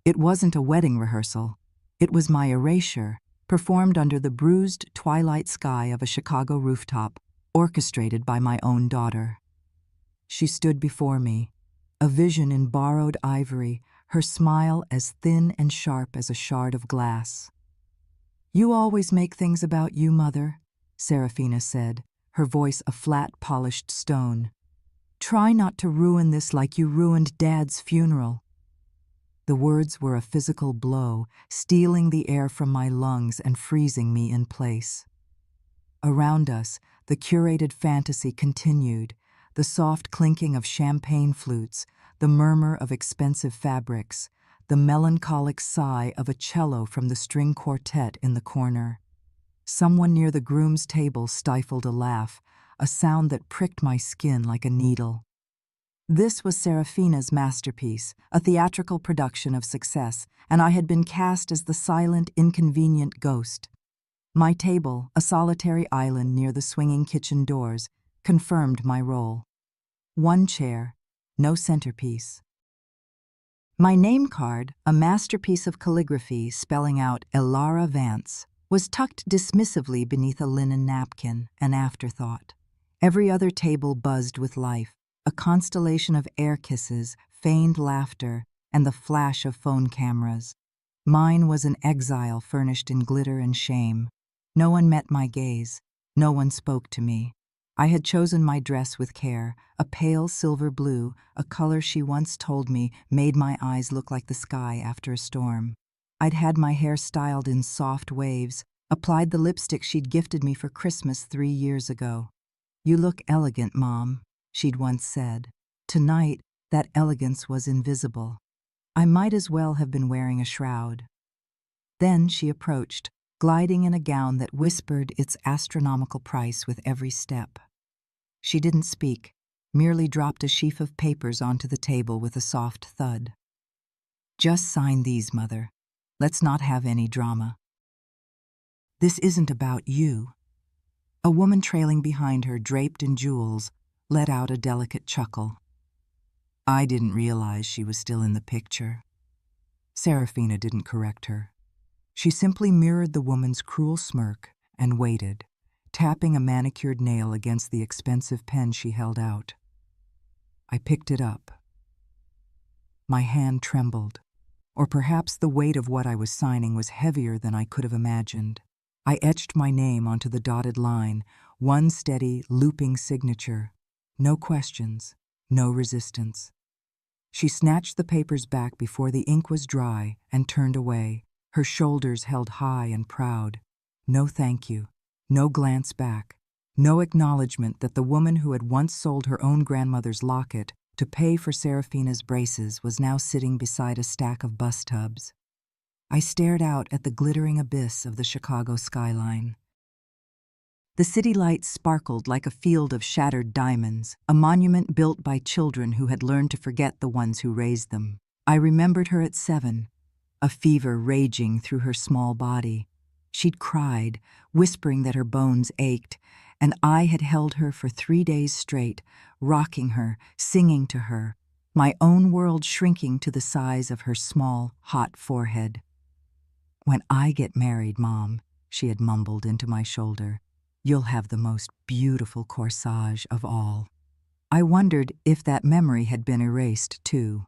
It wasn't a wedding rehearsal. It was my erasure, performed under the bruised twilight sky of a Chicago rooftop, orchestrated by my own daughter. She stood before me, a vision in borrowed ivory, her smile as thin and sharp as a shard of glass. "You always make things about you, Mother," Serafina said, her voice a flat, polished stone. "Try not to ruin this like you ruined Dad's funeral." The words were a physical blow, stealing the air from my lungs and freezing me in place. Around us, the curated fantasy continued, the soft clinking of champagne flutes, the murmur of expensive fabrics, the melancholic sigh of a cello from the string quartet in the corner. Someone near the groom's table stifled a laugh, a sound that pricked my skin like a needle. This was Serafina's masterpiece, a theatrical production of success, and I had been cast as the silent, inconvenient ghost. My table, a solitary island near the swinging kitchen doors, confirmed my role. One chair, no centerpiece. My name card, a masterpiece of calligraphy spelling out Elara Vance, was tucked dismissively beneath a linen napkin, an afterthought. Every other table buzzed with life, a constellation of air kisses, feigned laughter, and the flash of phone cameras. Mine was an exile furnished in glitter and shame. No one met my gaze. No one spoke to me. I had chosen my dress with care, a pale silver blue, a color she once told me made my eyes look like the sky after a storm. I'd had my hair styled in soft waves, applied the lipstick she'd gifted me for Christmas 3 years ago. "You look elegant, Mom," she'd once said. Tonight, that elegance was invisible. I might as well have been wearing a shroud. Then she approached, gliding in a gown that whispered its astronomical price with every step. She didn't speak, merely dropped a sheaf of papers onto the table with a soft thud. "Just sign these, Mother. Let's not have any drama." "This isn't about you." A woman trailing behind her, draped in jewels, let out a delicate chuckle. I didn't realize she was still in the picture. Serafina didn't correct her. She simply mirrored the woman's cruel smirk and waited, tapping a manicured nail against the expensive pen she held out. I picked it up. My hand trembled, or perhaps the weight of what I was signing was heavier than I could have imagined. I etched my name onto the dotted line, one steady, looping signature. No questions, no resistance. She snatched the papers back before the ink was dry and turned away, her shoulders held high and proud. No thank you, no glance back, no acknowledgement that the woman who had once sold her own grandmother's locket to pay for Serafina's braces was now sitting beside a stack of bus tubs. I stared out at the glittering abyss of the Chicago skyline. The city lights sparkled like a field of shattered diamonds, a monument built by children who had learned to forget the ones who raised them. I remembered her at 7, a fever raging through her small body. She'd cried, whispering that her bones ached, and I had held her for 3 days straight, rocking her, singing to her, my own world shrinking to the size of her small, hot forehead. "When I get married, Mom," she had mumbled into my shoulder, "you'll have the most beautiful corsage of all." I wondered if that memory had been erased, too.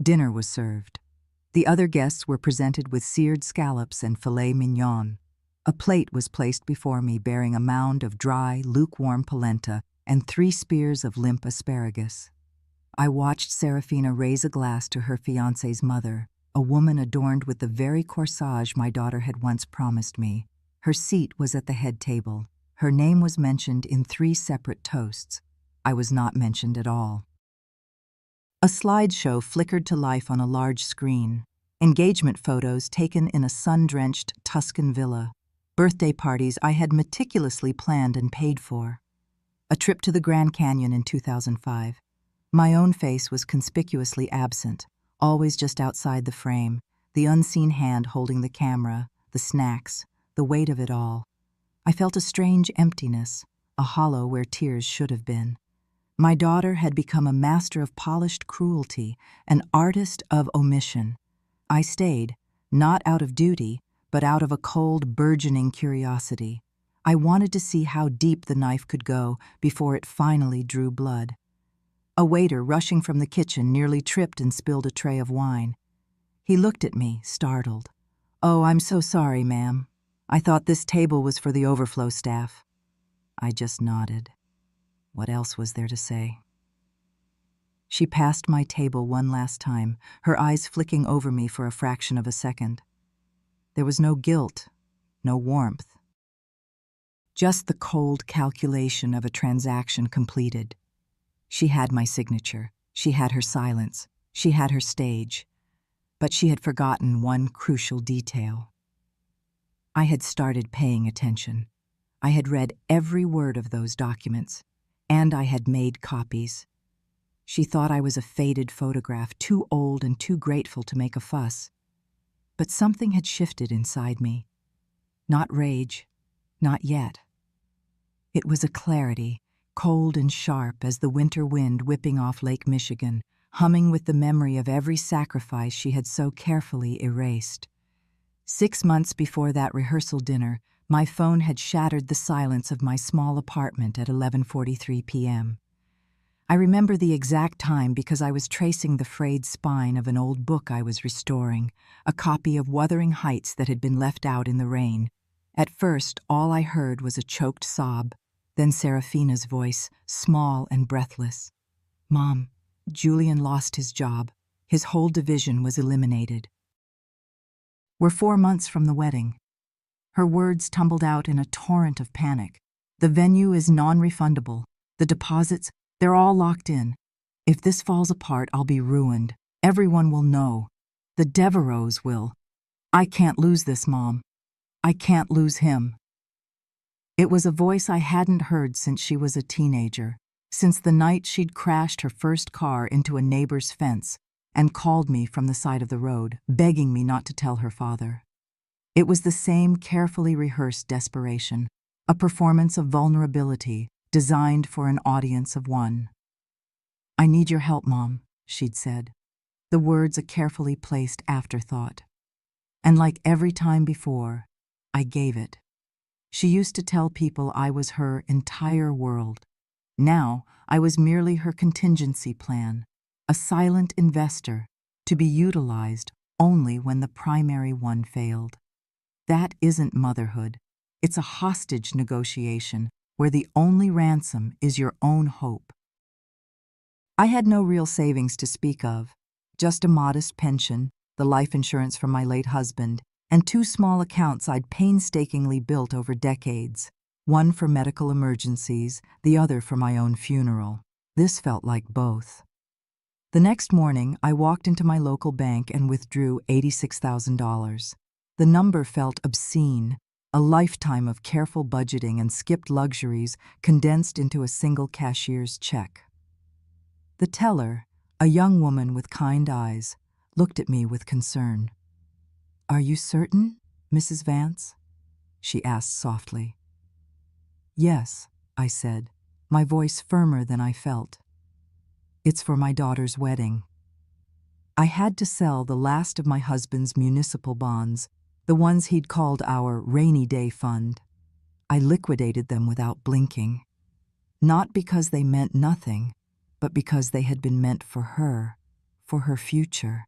Dinner was served. The other guests were presented with seared scallops and filet mignon. A plate was placed before me bearing a mound of dry, lukewarm polenta and 3 spears of limp asparagus. I watched Serafina raise a glass to her fiancé's mother, a woman adorned with the very corsage my daughter had once promised me. Her seat was at the head table. Her name was mentioned in 3 separate toasts. I was not mentioned at all. A slideshow flickered to life on a large screen. Engagement photos taken in a sun-drenched Tuscan villa. Birthday parties I had meticulously planned and paid for. A trip to the Grand Canyon in 2005. My own face was conspicuously absent, always just outside the frame, the unseen hand holding the camera, the snacks, the weight of it all. I felt a strange emptiness, a hollow where tears should have been. My daughter had become a master of polished cruelty, an artist of omission. I stayed, not out of duty, but out of a cold, burgeoning curiosity. I wanted to see how deep the knife could go before it finally drew blood. A waiter rushing from the kitchen nearly tripped and spilled a tray of wine. He looked at me, startled. "Oh, I'm so sorry, ma'am. I thought this table was for the overflow staff." I just nodded. What else was there to say? She passed my table one last time, her eyes flicking over me for a fraction of a second. There was no guilt, no warmth. Just the cold calculation of a transaction completed. She had my signature, she had her silence, she had her stage. But she had forgotten one crucial detail. I had started paying attention. I had read every word of those documents, and I had made copies. She thought I was a faded photograph, too old and too grateful to make a fuss. But something had shifted inside me. Not rage, not yet. It was a clarity, cold and sharp as the winter wind whipping off Lake Michigan, humming with the memory of every sacrifice she had so carefully erased. 6 months before that rehearsal dinner, my phone had shattered the silence of my small apartment at 11:43 p.m. I remember the exact time because I was tracing the frayed spine of an old book I was restoring, a copy of Wuthering Heights that had been left out in the rain. At first, all I heard was a choked sob, then Serafina's voice, small and breathless. "Mom, Julian lost his job. His whole division was eliminated." "We're 4 months from the wedding." Her words tumbled out in a torrent of panic. "The venue is non-refundable. The deposits, they're all locked in. If this falls apart, I'll be ruined. Everyone will know. The Devereaux will. I can't lose this, Mom. I can't lose him." It was a voice I hadn't heard since she was a teenager, since the night she'd crashed her first car into a neighbor's fence and called me from the side of the road, begging me not to tell her father. It was the same carefully rehearsed desperation, a performance of vulnerability designed for an audience of one. "I need your help, Mom," she'd said, the words a carefully placed afterthought. And like every time before, I gave it. She used to tell people I was her entire world. Now, I was merely her contingency plan, a silent investor to be utilized only when the primary one failed. That isn't motherhood. It's a hostage negotiation where the only ransom is your own hope. I had no real savings to speak of, just a modest pension, the life insurance from my late husband, and 2 small accounts I'd painstakingly built over decades, one for medical emergencies, the other for my own funeral. This felt like both. The next morning, I walked into my local bank and withdrew $86,000. The number felt obscene, a lifetime of careful budgeting and skipped luxuries condensed into a single cashier's check. The teller, a young woman with kind eyes, looked at me with concern. "Are you certain, Mrs. Vance?" she asked softly. "Yes," I said, my voice firmer than I felt. "It's for my daughter's wedding." I had to sell the last of my husband's municipal bonds, the ones he'd called our rainy day fund. I liquidated them without blinking. Not because they meant nothing, but because they had been meant for her future.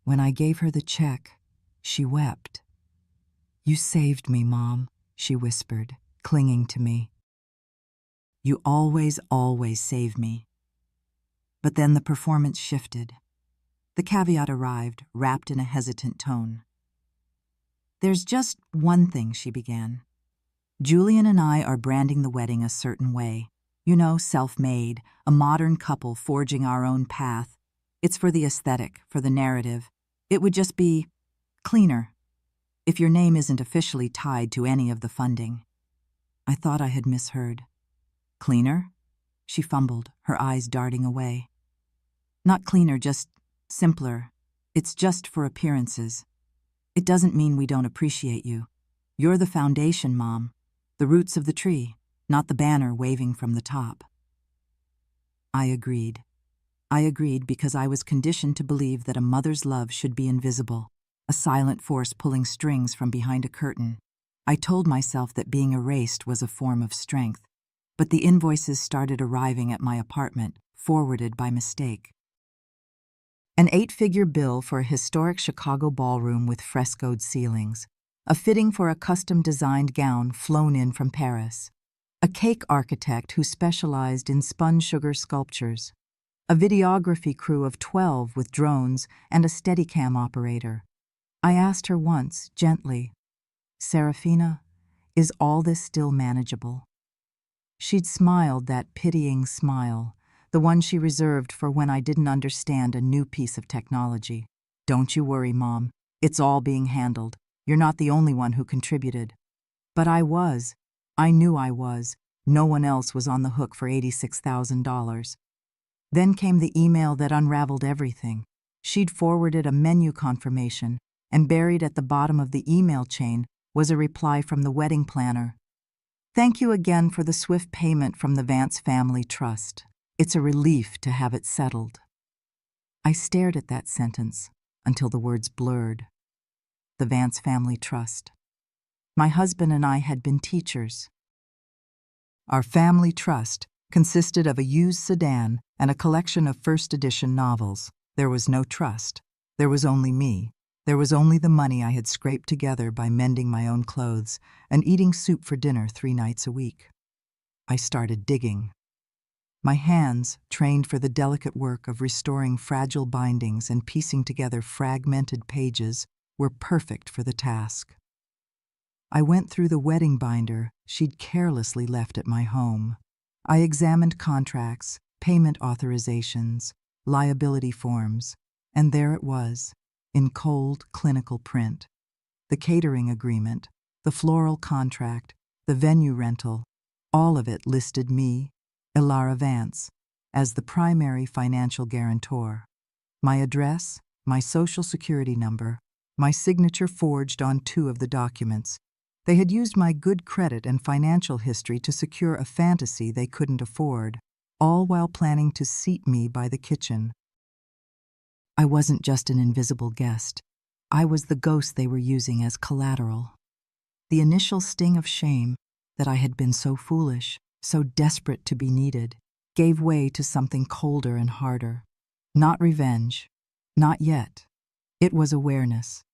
When I gave her the check, she wept. "You saved me, Mom," she whispered, clinging to me. "You always, always save me." But then the performance shifted. The caveat arrived, wrapped in a hesitant tone. "There's just one thing," she began. "Julian and I are branding the wedding a certain way. You know, self-made, a modern couple forging our own path. It's for the aesthetic, for the narrative. It would just be cleaner if your name isn't officially tied to any of the funding." I thought I had misheard. "Cleaner?" She fumbled, her eyes darting away. "Not cleaner, just simpler. It's just for appearances. It doesn't mean we don't appreciate you. You're the foundation, Mom, the roots of the tree, not the banner waving from the top." I agreed. I agreed because I was conditioned to believe that a mother's love should be invisible, a silent force pulling strings from behind a curtain. I told myself that being erased was a form of strength, but the invoices started arriving at my apartment, forwarded by mistake. An 8-figure bill for a historic Chicago ballroom with frescoed ceilings, a fitting for a custom-designed gown flown in from Paris, a cake architect who specialized in spun sugar sculptures, a videography crew of 12 with drones and a Steadicam operator. I asked her once, gently, "Serafina, is all this still manageable?" She'd smiled that pitying smile, the one she reserved for when I didn't understand a new piece of technology. "Don't you worry, Mom. It's all being handled. You're not the only one who contributed." But I was. I knew I was. No one else was on the hook for $86,000. Then came the email that unraveled everything. She'd forwarded a menu confirmation, and buried at the bottom of the email chain was a reply from the wedding planner. "Thank you again for the swift payment from the Vance Family Trust. It's a relief to have it settled." I stared at that sentence until the words blurred. The Vance Family Trust. My husband and I had been teachers. Our family trust consisted of a used sedan and a collection of first-edition novels. There was no trust. There was only me. There was only the money I had scraped together by mending my own clothes and eating soup for dinner 3 nights a week. I started digging. My hands, trained for the delicate work of restoring fragile bindings and piecing together fragmented pages, were perfect for the task. I went through the wedding binder she'd carelessly left at my home. I examined contracts, payment authorizations, liability forms, and there it was, in cold, clinical print. The catering agreement, the floral contract, the venue rental, all of it listed me, Elara Vance, as the primary financial guarantor. My address, my social security number, my signature forged on 2 of the documents. They had used my good credit and financial history to secure a fantasy they couldn't afford, all while planning to seat me by the kitchen. I wasn't just an invisible guest. I was the ghost they were using as collateral. The initial sting of shame, that I had been so foolish, so desperate to be needed, gave way to something colder and harder. Not revenge. Not yet. It was awareness.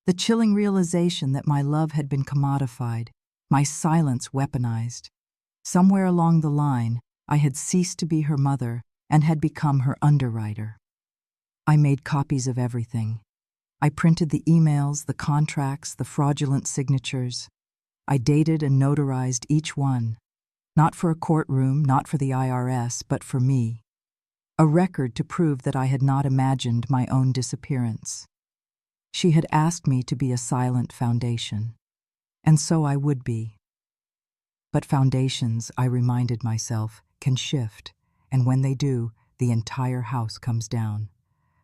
The chilling realization that my love had been commodified, my silence weaponized. Somewhere along the line, I had ceased to be her mother and had become her underwriter. I made copies of everything. I printed the emails, the contracts, the fraudulent signatures. I dated and notarized each one, not for a courtroom, not for the IRS, but for me. A record to prove that I had not imagined my own disappearance. She had asked me to be a silent foundation, and so I would be. But foundations, I reminded myself, can shift, and when they do, the entire house comes down.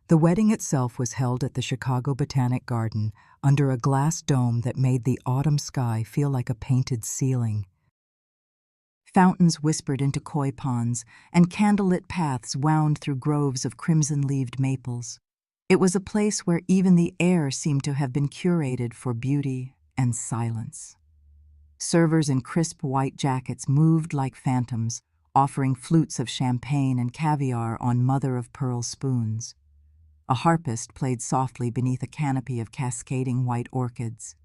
The wedding itself was held at the Chicago Botanic Garden under a glass dome that made the autumn sky feel like a painted ceiling. Fountains whispered into koi ponds, and candlelit paths wound through groves of crimson-leaved maples. It was a place where even the air seemed to have been curated for beauty and silence. Servers in crisp white jackets moved like phantoms, offering flutes of champagne and caviar on mother-of-pearl spoons. A harpist played softly beneath a canopy of cascading white orchids.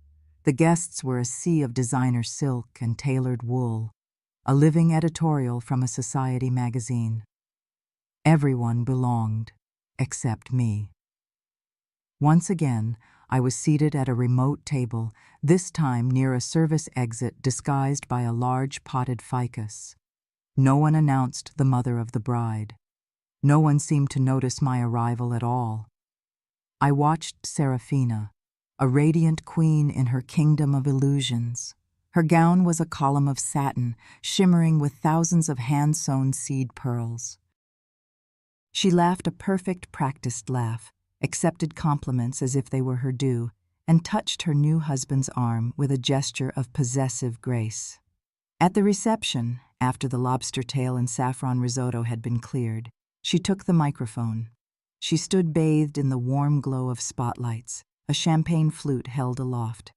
The guests were a sea of designer silk and tailored wool, a living editorial from a society magazine. Everyone belonged, except me. Once again, I was seated at a remote table, this time near a service exit disguised by a large potted ficus. No one announced the mother of the bride. No one seemed to notice my arrival at all. I watched Serafina, a radiant queen in her kingdom of illusions. Her gown was a column of satin, shimmering with thousands of hand-sewn seed pearls. She laughed a perfect, practiced laugh, accepted compliments as if they were her due, and touched her new husband's arm with a gesture of possessive grace. At the reception, after the lobster tail and saffron risotto had been cleared, She took the microphone. She stood bathed in the warm glow of spotlights, a champagne flute held aloft.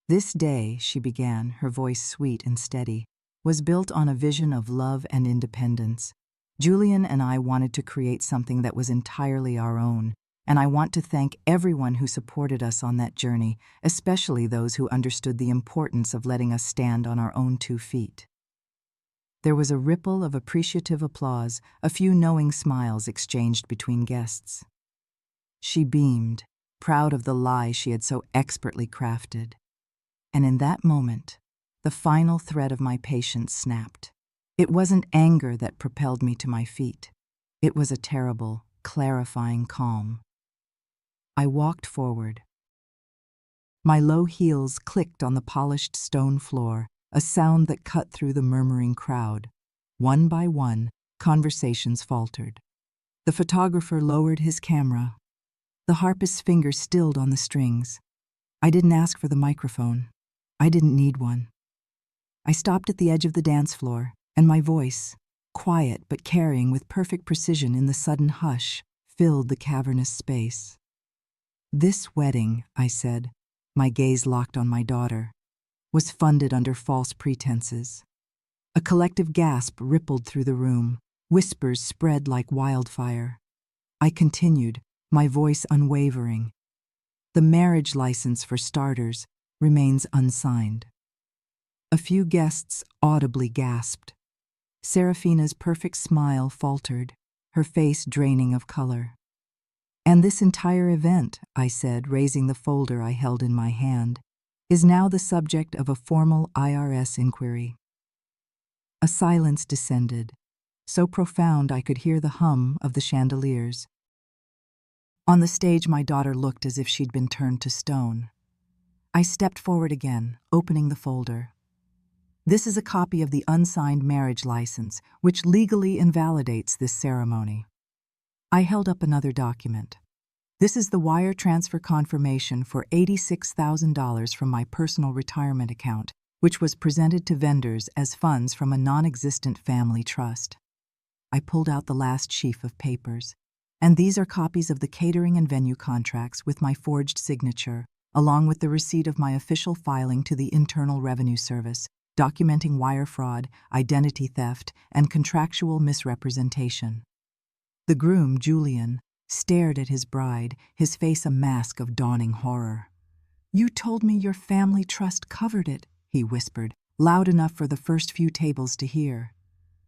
This day, she began, her voice sweet and steady, was built on a vision of love and independence. Julian and I wanted to create something that was entirely our own, and I want to thank everyone who supported us on that journey, especially those who understood the importance of letting us stand on our own 2 feet. There was a ripple of appreciative applause, a few knowing smiles exchanged between guests. She beamed, proud of the lie she had so expertly crafted. And in that moment, the final thread of my patience snapped. It wasn't anger that propelled me to my feet. It was a terrible, clarifying calm. I walked forward. My low heels clicked on the polished stone floor, a sound that cut through the murmuring crowd. One by one, conversations faltered. The photographer lowered his camera. The harpist's fingers stilled on the strings. I didn't ask for the microphone. I didn't need one. I stopped at the edge of the dance floor, and my voice, quiet but carrying with perfect precision in the sudden hush, filled the cavernous space. This wedding, I said, my gaze locked on my daughter, was funded under false pretenses. A collective gasp rippled through the room. Whispers spread like wildfire. I continued, my voice unwavering. The marriage license, for starters, remains unsigned. A few guests audibly gasped. Serafina's perfect smile faltered, her face draining of color. And this entire event, I said, raising the folder I held in my hand, is now the subject of a formal IRS inquiry. A silence descended, so profound I could hear the hum of the chandeliers. On the stage, my daughter looked as if she'd been turned to stone. I stepped forward again, opening the folder. This is a copy of the unsigned marriage license, which legally invalidates this ceremony. I held up another document. This is the wire transfer confirmation for $86,000 from my personal retirement account, which was presented to vendors as funds from a non-existent family trust. I pulled out the last sheaf of papers, and these are copies of the catering and venue contracts with my forged signature, along with the receipt of my official filing to the Internal Revenue Service, documenting wire fraud, identity theft, and contractual misrepresentation. The groom, Julian, stared at his bride, his face a mask of dawning horror. "You told me your family trust covered it," he whispered, loud enough for the first few tables to hear.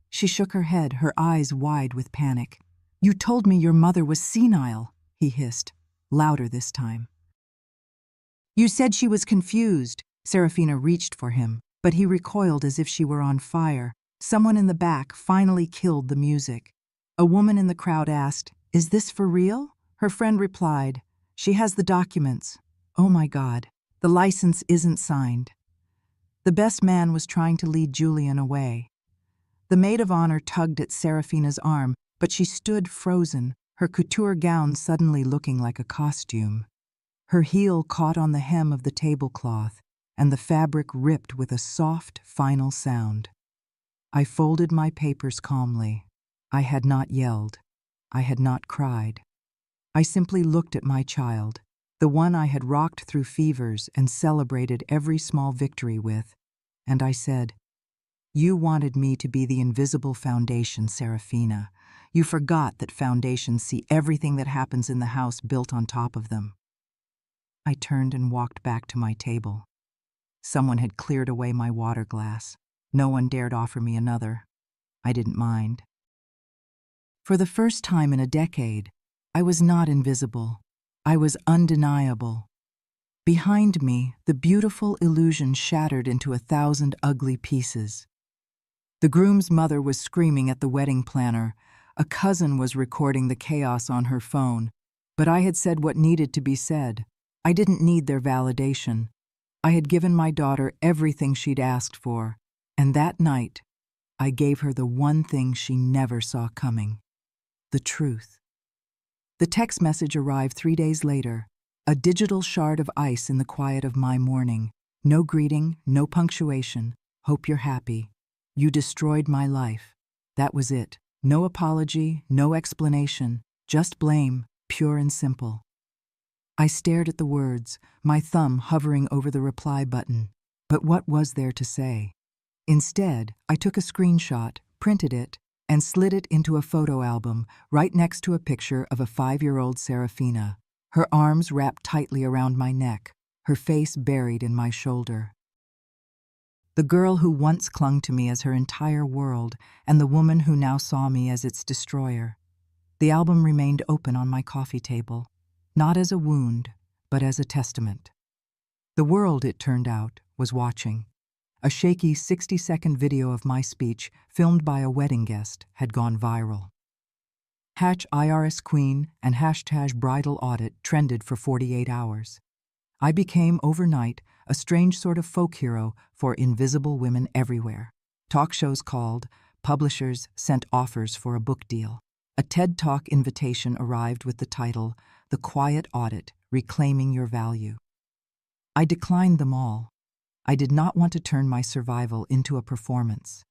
She shook her head, her eyes wide with panic. "You told me your mother was senile," he hissed, louder this time. "You said she was confused." Serafina reached for him, but he recoiled as if she were on fire. Someone in the back finally killed the music. A woman in the crowd asked, "Is this for real?" Her friend replied, "She has the documents." Oh my God, the license isn't signed. The best man was trying to lead Julian away. The maid of honor tugged at Serafina's arm, but she stood frozen, her couture gown suddenly looking like a costume. Her heel caught on the hem of the tablecloth, and the fabric ripped with a soft, final sound. I folded my papers calmly. I had not yelled. I had not cried. I simply looked at my child, the one I had rocked through fevers and celebrated every small victory with, and I said, "You wanted me to be the invisible foundation, Serafina. You forgot that foundations see everything that happens in the house built on top of them." I turned and walked back to my table. Someone had cleared away my water glass. No one dared offer me another. I didn't mind. For the first time in a decade, I was not invisible. I was undeniable. Behind me, the beautiful illusion shattered into 1,000 ugly pieces. The groom's mother was screaming at the wedding planner. A cousin was recording the chaos on her phone. But I had said what needed to be said. I didn't need their validation. I had given my daughter everything she'd asked for, and that night, I gave her the one thing she never saw coming: the truth. The text message arrived 3 days later, a digital shard of ice in the quiet of my morning. No greeting, no punctuation. "Hope you're happy. You destroyed my life." That was it, No apology, no explanation, just blame, pure and simple. I stared at the words, my thumb hovering over the reply button. But what was there to say? Instead, I took a screenshot, printed it, and slid it into a photo album right next to a picture of a 5-year-old Serafina, her arms wrapped tightly around my neck, her face buried in my shoulder. The girl who once clung to me as her entire world, and the woman who now saw me as its destroyer. The album remained open on my coffee table, not as a wound, but as a testament. The world, it turned out, was watching. A shaky 60-second video of my speech, filmed by a wedding guest, had gone viral. #IRS Queen and #bridal audit trended for 48 hours. I became, overnight, a strange sort of folk hero for invisible women everywhere. Talk shows called, publishers sent offers for a book deal. A TED Talk invitation arrived with the title, The Quiet Audit, Reclaiming Your Value. I declined them all. I did not want to turn my survival into a performance.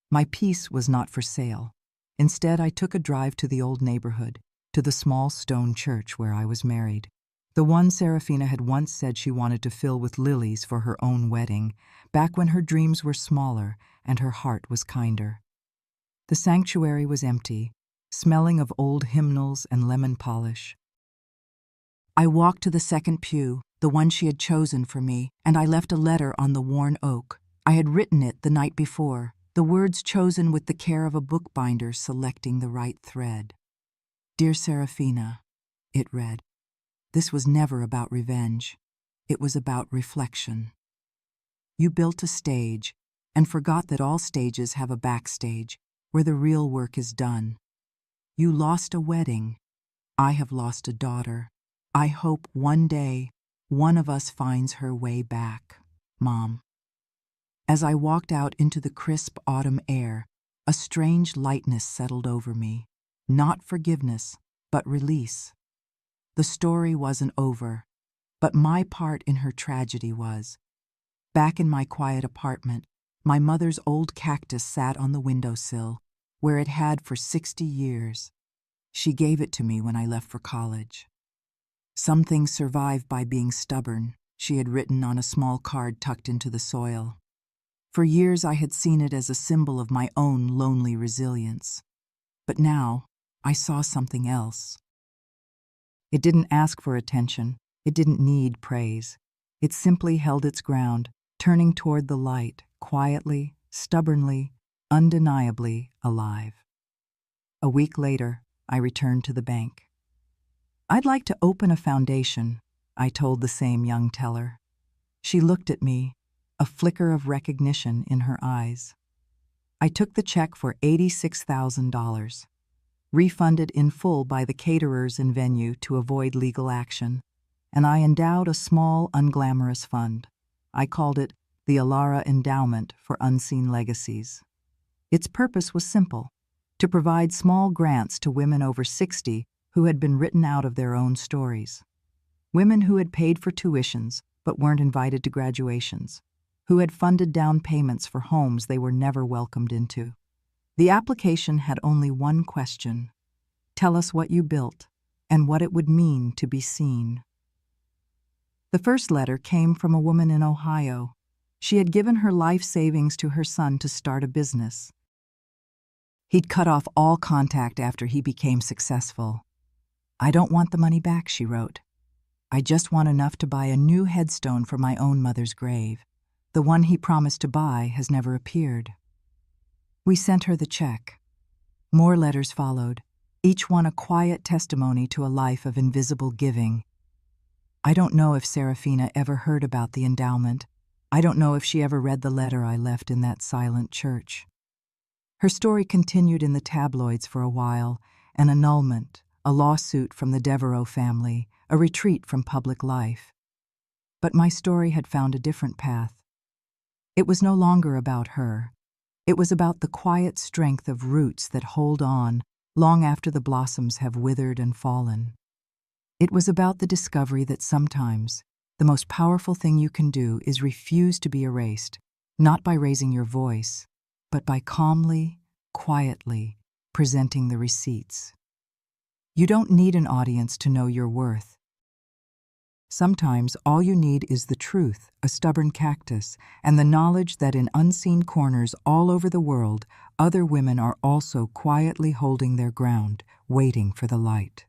My peace was not for sale. Instead, I took a drive to the old neighborhood, to the small stone church where I was married. The one Serafina had once said she wanted to fill with lilies for her own wedding, back when her dreams were smaller and her heart was kinder. The sanctuary was empty, smelling of old hymnals and lemon polish. I walked to the second pew, the one she had chosen for me, and I left a letter on the worn oak. I had written it the night before, the words chosen with the care of a bookbinder selecting the right thread. Dear Serafina, it read. This was never about revenge. It was about reflection. You built a stage and forgot that all stages have a backstage where the real work is done. You lost a wedding. I have lost a daughter. I hope one day one of us finds her way back, Mom. As I walked out into the crisp autumn air, a strange lightness settled over me. Not forgiveness, but release. The story wasn't over, but my part in her tragedy was. Back in my quiet apartment, my mother's old cactus sat on the windowsill, where it had for 60 years. She gave it to me when I left for college. Some things survive by being stubborn, she had written on a small card tucked into the soil. For years I had seen it as a symbol of my own lonely resilience. But now, I saw something else. It didn't ask for attention. It didn't need praise. It simply held its ground, turning toward the light, quietly, stubbornly, undeniably alive. A week later, I returned to the bank. I'd like to open a foundation, I told the same young teller. She looked at me, a flicker of recognition in her eyes. I took the check for $86,000. Refunded in full by the caterers and venue to avoid legal action, and I endowed a small, unglamorous fund. I called it the Alara Endowment for Unseen Legacies. Its purpose was simple, to provide small grants to women over 60 who had been written out of their own stories. Women who had paid for tuitions but weren't invited to graduations, who had funded down payments for homes they were never welcomed into. The application had only one question. Tell us what you built and what it would mean to be seen. The first letter came from a woman in Ohio. She had given her life savings to her son to start a business. He'd cut off all contact after he became successful. I don't want the money back, she wrote. I just want enough to buy a new headstone for my own mother's grave. The one he promised to buy has never appeared. We sent her the check. More letters followed, each one a quiet testimony to a life of invisible giving. I don't know if Serafina ever heard about the endowment. I don't know if she ever read the letter I left in that silent church. Her story continued in the tabloids for a while, an annulment, a lawsuit from the Devereaux family, a retreat from public life. But my story had found a different path. It was no longer about her. It was about the quiet strength of roots that hold on long after the blossoms have withered and fallen. It was about the discovery that sometimes the most powerful thing you can do is refuse to be erased, not by raising your voice, but by calmly, quietly, presenting the receipts. You don't need an audience to know your worth. Sometimes all you need is the truth, a stubborn cactus, and the knowledge that in unseen corners all over the world, other women are also quietly holding their ground, waiting for the light.